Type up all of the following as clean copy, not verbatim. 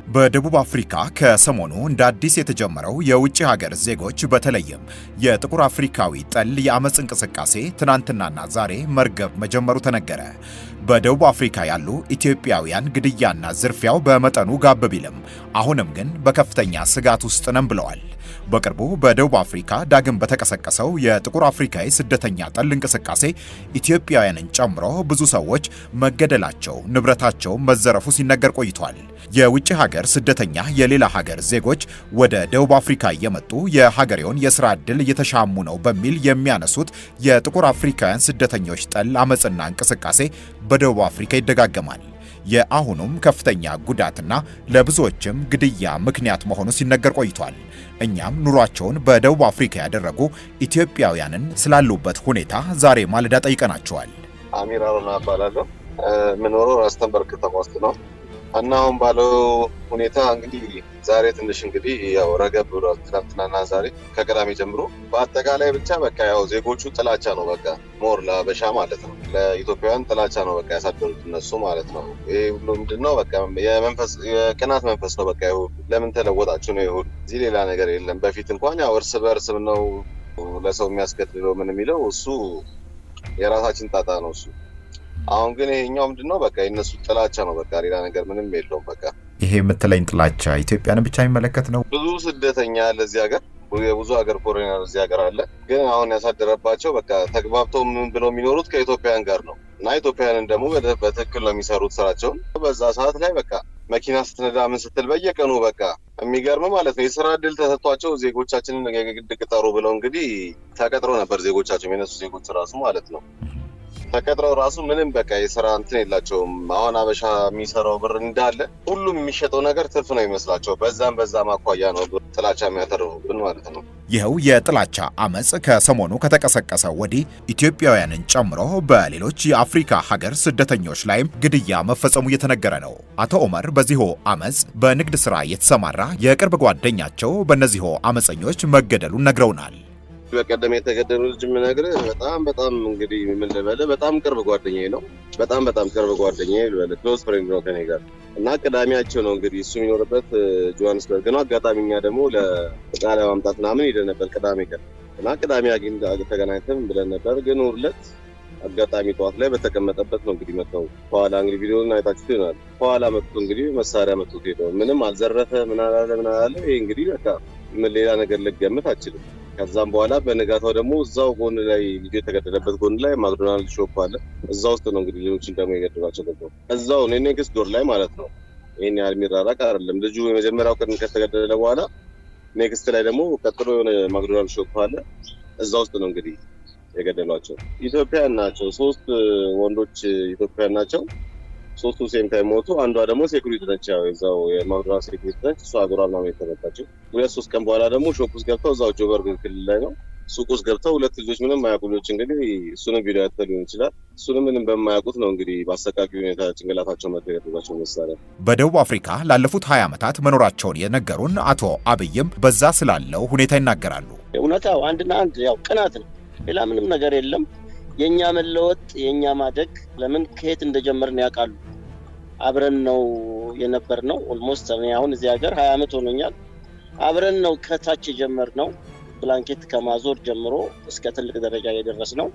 በደቡብ አፍሪካ ከሰሞኑ እንደ አዲስ የተጀመረው የውጭ ሀገር ዜጎች በተለይም የጥቁር አፍሪካዊ ጠል የአመጽ እንቅስቃሴ ትናንትናና ዛሬ መርገብ መጀመሩ ተነገረ። በደቡብ አፍሪካ ያሉ ኢትዮጵያውያን ግድያና ዝርፊያው በመጠኑ ጋብ ቢልም አሁንም ግን በከፍተኛ ስጋት ውስጥ ነን ብለዋል። በቅርቡ በደቡብ አፍሪካ ዳግም በተቀሰቀሰው የጥቁር አፍሪካዊ ስደተኛ ጠል እንቅስቃሴ ኢትዮጵያውያንን ጨምሮ ብዙ ሰዎች መገደላቸው፣ ንብረታቸው መዘረፉ ሲነገር ቆይቷል። የውጭ ሀገር ስደተኛ የሌላ ሀገር ዜጎች ወደ ደቡብ አፍሪካ እየመጡ የሀገሬውን የሥራ ዕድል እየተሻሙ ነው በሚል የሚያነሱት የጥቁር አፍሪካውያን ስደተኞች ጠል አመጽና እንቅስቃሴ በደቡብ አፍሪካ ይደጋገማል። የአሁኑም ከፍተኛ ጉዳትና ለብዙዎችም ግድያ ምክንያት መሆኑ ሲነገር ቆይቷል። እኛም ኑሯቸውን በደቡብ አፍሪካ ያደረጉ ኢትዮጵያውያንን ስላሉበት ሁኔታ ዛሬ ማለዳ ጠይቀናቸዋል። አሚር አሮና እባላለሁ። የምኖረው ራስተንበርግ ከተማ ውስጥ ነው እና አሁን ባለው ሁኔታ እንግዲህ ዛሬ ትንሽ እንግዲህ ያው ረገብ ብሏል። ትናንትናና ዛሬ ከቅዳሜ ጀምሮ በአጠቃላይ ብቻ በቃ ያው ዜጎቹ ጥላቻ ነው በቃ ሞር ለበሻ ማለት ነው ለኢትዮጵያውያን ጥላቻ ነው በቃ ያሳደሩት እነሱ ማለት ነው። ይሄ ሁሉ ምንድነው በቃ የቅናት መንፈስ ነው በቃ ለምን ተለወጣችሁ ነው ይሁን እዚህ ሌላ ነገር የለም። በፊት እንኳን ያው እርስ በእርስ ነው ለሰው የሚያስገድለው ምን የሚለው እሱ የራሳችን ጣጣ ነው እሱ። አሁን ግን ይሄኛው ምንድነው በቃ የነሱ ጥላቻ ነው በቃ ሌላ ነገር ምንም የለውም። በቃ ይሄ የምትለኝ ጥላቻ ኢትዮጵያን ብቻ የሚመለከት ነው? ብዙ ስደተኛ ለዚህ ሀገር የብዙ ሀገር ፎሬነር እዚህ ሀገር አለ። ግን አሁን ያሳደረባቸው በቃ ተግባብተው ምን ብለው የሚኖሩት ከኢትዮጵያውያን ጋር ነው እና ኢትዮጵያውያንን ደግሞ በትክክል ነው የሚሰሩት ስራቸውን። በዛ ሰዓት ላይ በቃ መኪና ስትነዳ ምን ስትል በየቀኑ በቃ የሚገርም ማለት ነው የስራ እድል ተሰጥቷቸው ዜጎቻችንን የግድ ቅጠሩ ብለው እንግዲህ ተቀጥረው ነበር ዜጎቻቸው የነሱ ዜጎች ራሱ ማለት ነው ተቀጥረው ራሱ ምንም በቃ የስራ እንትን የላቸውም። አሁን አበሻ የሚሰራው ብር እንዳለ ሁሉም የሚሸጠው ነገር ትርፍ ነው ይመስላቸው። በዛም አኳያ ነው ጥላቻ የሚያተርፉብን ማለት ነው። ይኸው የጥላቻ አመጽ ከሰሞኑ ከተቀሰቀሰ ወዲህ ኢትዮጵያውያንን ጨምሮ በሌሎች የአፍሪካ ሀገር ስደተኞች ላይም ግድያ መፈጸሙ እየተነገረ ነው። አቶ ኦመር በዚሁ አመጽ በንግድ ስራ የተሰማራ የቅርብ ጓደኛቸው በእነዚሁ አመፀኞች መገደሉን ነግረውናል። በቀደም የተገደሉ ልጅ የምነግርህ በጣም እንግዲህ ምን ልበልህ በጣም ቅርብ ጓደኛዬ ነው። በጣም ቅርብ ጓደኛዬ ልበልህ ክሎዝ ፍሬንድ ነው ከኔ ጋር እና ቅዳሜያቸው ነው እንግዲህ እሱ የሚኖርበት ጆሃንስበርግ ነው። አጋጣሚ እኛ ደግሞ ለዕቃ ለማምጣት ምናምን ሄደን ነበር ቅዳሜ ቀን እና ቅዳሜ ተገናኝተን ብለን ነበር። ግን ውርለት አጋጣሚ ጠዋት ላይ በተቀመጠበት ነው እንግዲህ መጥተው ከኋላ እንግዲህ ቪዲዮውን አይታችሁት ይሆናል። ከኋላ መጥቶ እንግዲህ መሳሪያ መጥቶ ሄደው ምንም አልዘረፈ ምን አላለ። ይሄ እንግዲህ በቃ ምን ሌላ ነገር ልገምት አልችልም። ከዛም በኋላ በነጋታው ደግሞ እዛው ጎን ላይ ልጅ የተገደለበት ጎን ላይ ማክዶናልድ ሾፕ አለ። እዛ ውስጥ ነው እንግዲህ ሌሎችን ደግሞ የገደሏቸው ደግሞ እዛው ኔክስት ዶር ላይ ማለት ነው። ይሄን ያህል የሚራራቅ አይደለም። ልጁ የመጀመሪያው ቀን ከተገደለ በኋላ ኔክስት ላይ ደግሞ ቀጥሎ የሆነ ማክዶናልድ ሾፕ አለ። እዛ ውስጥ ነው እንግዲህ የገደሏቸው። ኢትዮጵያውያን ናቸው። 3 ወንዶች ኢትዮጵያውያን ናቸው። 3ቱ ሴም ታይም ሞቱ። አንዷ ደግሞ ሴኩሪቲ ነች፣ ያው እዛው የማክዶናልድ ሴኩሪቲ ነች። እሷ አገሯን ነው የተመታችው። 2-3 ቀን በኋላ ደግሞ ሾፕ ውስጥ ገብተው እዛው ጆበርግ ክልል ላይ ነው ሱቅ ውስጥ ገብተው 2 ልጆች ምንም የማያውቁ ልጆች እንግዲህ እሱንም ቪዲዮ ያተሉ ይችላል። እሱንም ምንም በማያውቁት ነው እንግዲህ በአሰቃቂ ሁኔታ ጭንቅላታቸው መጥቶ የገደሏቸው መሳሪያ። በደቡብ አፍሪካ ላለፉት 20 ዓመታት መኖራቸውን የነገሩን አቶ አብይም በዛ ስላለው ሁኔታ ይናገራሉ። እውነታው አንድና አንድ ያው ቅናት ነው፣ ሌላ ምንም ነገር የለም። የኛ መለወጥ የኛ ማደግ ለምን ከየት እንደጀመርን ያውቃሉ። አብረን ነው የነበርነው። ኦልሞስት እኔ አሁን እዚህ ሀገር 20 ዓመት ሆኖኛል። አብረን ነው ከታች የጀመርነው ብላንኬት ከማዞር ጀምሮ እስከ ትልቅ ደረጃ የደረስነው።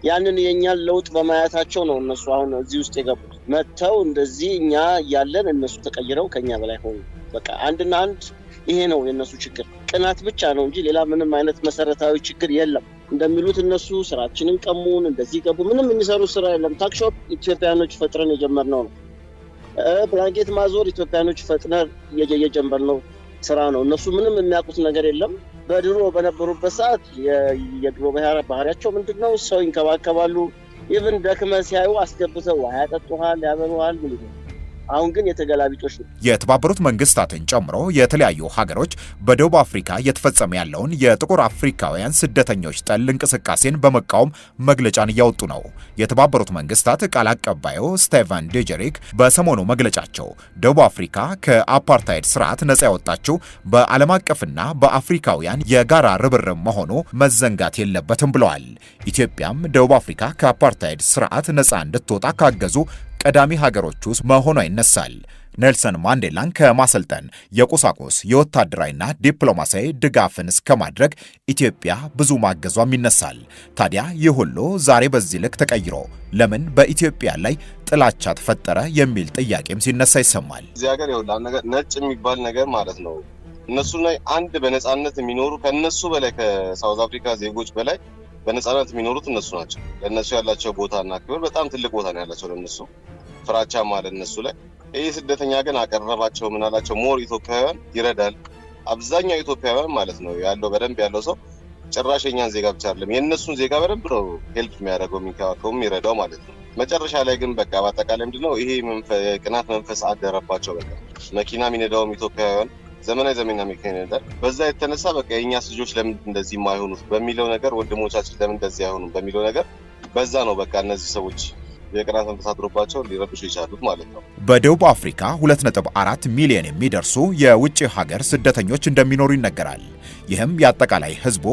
ያንን የኛን ለውጥ በማየታቸው ነው እነሱ አሁን እዚህ ውስጥ የገቡት። መተው እንደዚህ እኛ ያለን እነሱ ተቀይረው ከኛ በላይ ሆኑ። በቃ አንድና አንድ ይሄ ነው የነሱ ችግር፣ ቅናት ብቻ ነው እንጂ ሌላ ምንም አይነት መሰረታዊ ችግር የለም። እንደሚሉት እነሱ ስራችንን ቀሙን፣ እንደዚህ ገቡ። ምንም የሚሰሩ ስራ የለም። ታክሾፕ ኢትዮጵያኖች ፈጥረን የጀመርነው ነው። ብላንኬት ማዞር ኢትዮጵያኖች ፈጥነን የጀመርነው ስራ ነው። እነሱ ምንም የሚያውቁት ነገር የለም። በድሮ በነበሩበት ሰዓት የድሮ ባህሪያቸው ምንድነው? ሰው ይንከባከባሉ። ኢቭን ደክመ ሲያዩ አስገብተው ያጠጡሃል፣ ያበሉሃል። አሁን ግን የተገላቢጦሽ ነው። የተባበሩት መንግስታትን ጨምሮ የተለያዩ ሀገሮች በደቡብ አፍሪካ እየተፈጸመ ያለውን የጥቁር አፍሪካውያን ስደተኞች ጠል እንቅስቃሴን በመቃወም መግለጫን እያወጡ ነው። የተባበሩት መንግስታት ቃል አቀባዩ ስቴቨን ዱጀሪክ በሰሞኑ መግለጫቸው ደቡብ አፍሪካ ከአፓርታይድ ስርዓት ነጻ ያወጣችው በዓለም አቀፍና በአፍሪካውያን የጋራ ርብርብ መሆኑ መዘንጋት የለበትም ብለዋል። ኢትዮጵያም ደቡብ አፍሪካ ከአፓርታይድ ስርዓት ነጻ እንድትወጣ ካገዙ ቀዳሚ ሀገሮች ውስጥ መሆኗ ይነሳል። ኔልሰን ማንዴላን ከማሰልጠን የቁሳቁስ የወታደራዊና ዲፕሎማሲያዊ ድጋፍን እስከ ማድረግ ኢትዮጵያ ብዙ ማገዟም ይነሳል። ታዲያ ይህ ሁሉ ዛሬ በዚህ ልክ ተቀይሮ ለምን በኢትዮጵያ ላይ ጥላቻ ተፈጠረ የሚል ጥያቄም ሲነሳ ይሰማል። እዚህ ሀገር ነጭ የሚባል ነገር ማለት ነው እነሱ ላይ አንድ በነጻነት የሚኖሩ ከነሱ በላይ ከሳውዝ አፍሪካ ዜጎች በላይ በነጻነት የሚኖሩት እነሱ ናቸው። ለነሱ ያላቸው ቦታና ክብር በጣም ትልቅ ቦታ ነው ያላቸው። ለነሱ ፍራቻ ማለት እነሱ ላይ ይህ ስደተኛ ግን አቀረባቸው ምን አላቸው ሞር ኢትዮጵያውያን ይረዳል። አብዛኛው ኢትዮጵያውያን ማለት ነው ያለው በደንብ ያለው ሰው ጭራሽ የኛን ዜጋ ብቻ አይደለም የእነሱን ዜጋ በደንብ ነው ሄልፕ የሚያደርገው የሚንከባከበው የሚረዳው ማለት ነው። መጨረሻ ላይ ግን በቃ በአጠቃላይ ምንድነው ይሄ ቅናት መንፈስ አደረባቸው። በቃ መኪና የሚነዳውም ኢትዮጵያውያን ዘመናዊ መኪና ይነዳል። በዛ የተነሳ በቃ የእኛስ ልጆች ለምን እንደዚህ የማይሆኑት በሚለው ነገር ወንድሞቻችን ለምን እንደዚህ አይሆኑም በሚለው ነገር በዛ ነው በቃ እነዚህ ሰዎች የቅናት መንፈስ አድሮባቸው ሊረብሹ የቻሉት ማለት ነው። በደቡብ አፍሪካ 2.4 ሚሊዮን የሚደርሱ የውጭ ሀገር ስደተኞች እንደሚኖሩ ይነገራል። ይህም የአጠቃላይ ህዝቡ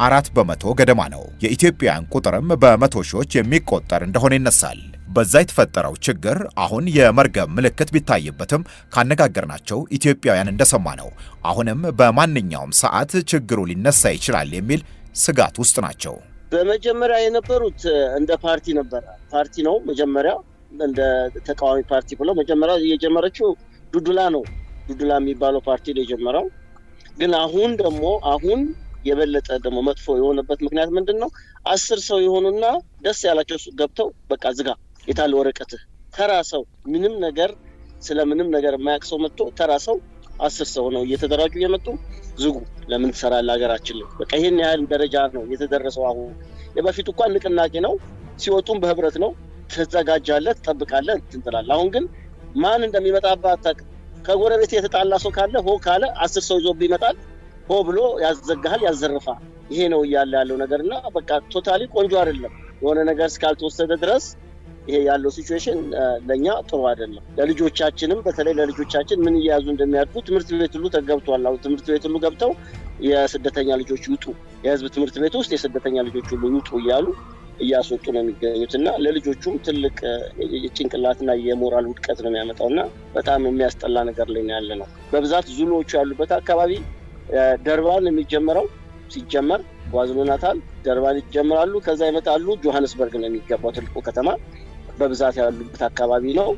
4% ገደማ ነው። የኢትዮጵያውያን ቁጥርም በመቶ ሺዎች የሚቆጠር እንደሆነ ይነሳል። በዛ የተፈጠረው ችግር አሁን የመርገብ ምልክት ቢታይበትም ካነጋገርናቸው ኢትዮጵያውያን እንደሰማ ነው አሁንም በማንኛውም ሰዓት ችግሩ ሊነሳ ይችላል የሚል ስጋት ውስጥ ናቸው። በመጀመሪያ የነበሩት እንደ ፓርቲ ነበረ። ፓርቲ ነው መጀመሪያ እንደ ተቃዋሚ ፓርቲ ብሎ መጀመሪያ የጀመረችው ዱዱላ ነው። ዱዱላ የሚባለው ፓርቲ ነው የጀመረው። ግን አሁን የበለጠ ደግሞ መጥፎ የሆነበት ምክንያት ምንድነው? 10 ሰው የሆኑና ደስ ያላቸው ገብተው በቃ ዝጋ የታለ ወረቀትህ ተራ ሰው ምንም ነገር ስለምንም ነገር የማያውቅ ሰው መጥቶ ተራ ሰው 10 ሰው ነው እየተደራጁ እየመጡ ዝጉ ለምን ትሰራለህ ሀገራችን ላይ በቃ ይሄን ያህል ደረጃ ነው የተደረሰው። አሁን የበፊቱ እንኳን ንቅናቄ ነው ሲወጡም በህብረት ነው ተዘጋጃለህ ትጠብቃለህ ትንጥላለህ። አሁን ግን ማን እንደሚመጣበት አታውቅም። ከጎረቤት የተጣላ ሰው ካለ ሆ ካለ 10 ሰው ይዞብ ይመጣል ሆ ብሎ ያዘጋሃል ያዘርፋል። ይሄ ነው ያለው ነገርና በቃ ቶታሊ ቆንጆ አይደለም። የሆነ ነገር እስካልተወሰደ ድረስ ይሄ ያለው ሲቹዌሽን ለኛ ጥሩ አይደለም። ለልጆቻችንም በተለይ ለልጆቻችን ምን ይያዙ እንደሚያድጉ ትምህርት ቤት ሁሉ ተገብቷል። አሁን ትምህርት ቤት ሁሉ ገብተው የስደተኛ ልጆች ይውጡ የህዝብ ትምህርት ቤት ውስጥ የስደተኛ ልጆች ሁሉ ይውጡ እያሉ እያስወጡ ነው የሚገኙትና ለልጆቹም ትልቅ የጭንቅላትና የሞራል ውድቀት ነው የሚያመጣውና በጣም የሚያስጠላ ነገር ላይ ያለ ነው። በብዛት ዙሎቹ ያሉበት አካባቢ ደርባን የሚጀምረው ሲጀመር ኳዝሉናታል ደርባን ይጀምራሉ። ከዛ ይመጣሉ ጆሃንስበርግ ነው የሚገባው ትልቁ ከተማ በብዛት ያሉበት አካባቢ ነው።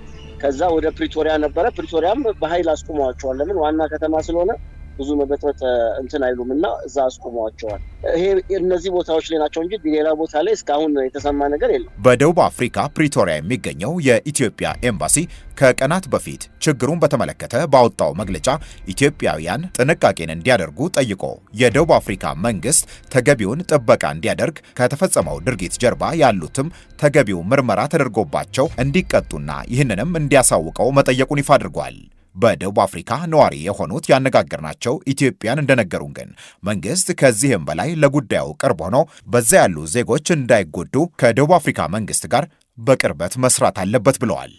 ከዛ ወደ ፕሪቶሪያ ነበረ። ፕሪቶሪያም በኃይል አስቆመዋቸዋል። ለምን ዋና ከተማ ስለሆነ ብዙ መበጥበጥ እንትን አይሉምና እዛ አስቆመዋቸዋል። ይሄ እነዚህ ቦታዎች ላይ ናቸው እንጂ ሌላ ቦታ ላይ እስካሁን የተሰማ ነገር የለም። በደቡብ አፍሪካ ፕሪቶሪያ የሚገኘው የኢትዮጵያ ኤምባሲ ከቀናት በፊት ችግሩን በተመለከተ ባወጣው መግለጫ ኢትዮጵያውያን ጥንቃቄን እንዲያደርጉ ጠይቆ የደቡብ አፍሪካ መንግስት ተገቢውን ጥበቃ እንዲያደርግ ከተፈጸመው ድርጊት ጀርባ ያሉትም ተገቢው ምርመራ ተደርጎባቸው እንዲቀጡና ይህንንም እንዲያሳውቀው መጠየቁን ይፋ አድርጓል። በደቡብ አፍሪካ ነዋሪ የሆኑት ያነጋገርናቸው ኢትዮጵያን እንደነገሩን ግን መንግስት ከዚህም በላይ ለጉዳዩ ቅርብ ሆኖ በዛ ያሉ ዜጎች እንዳይጎዱ ከደቡብ አፍሪካ መንግስት ጋር በቅርበት መስራት አለበት ብለዋል።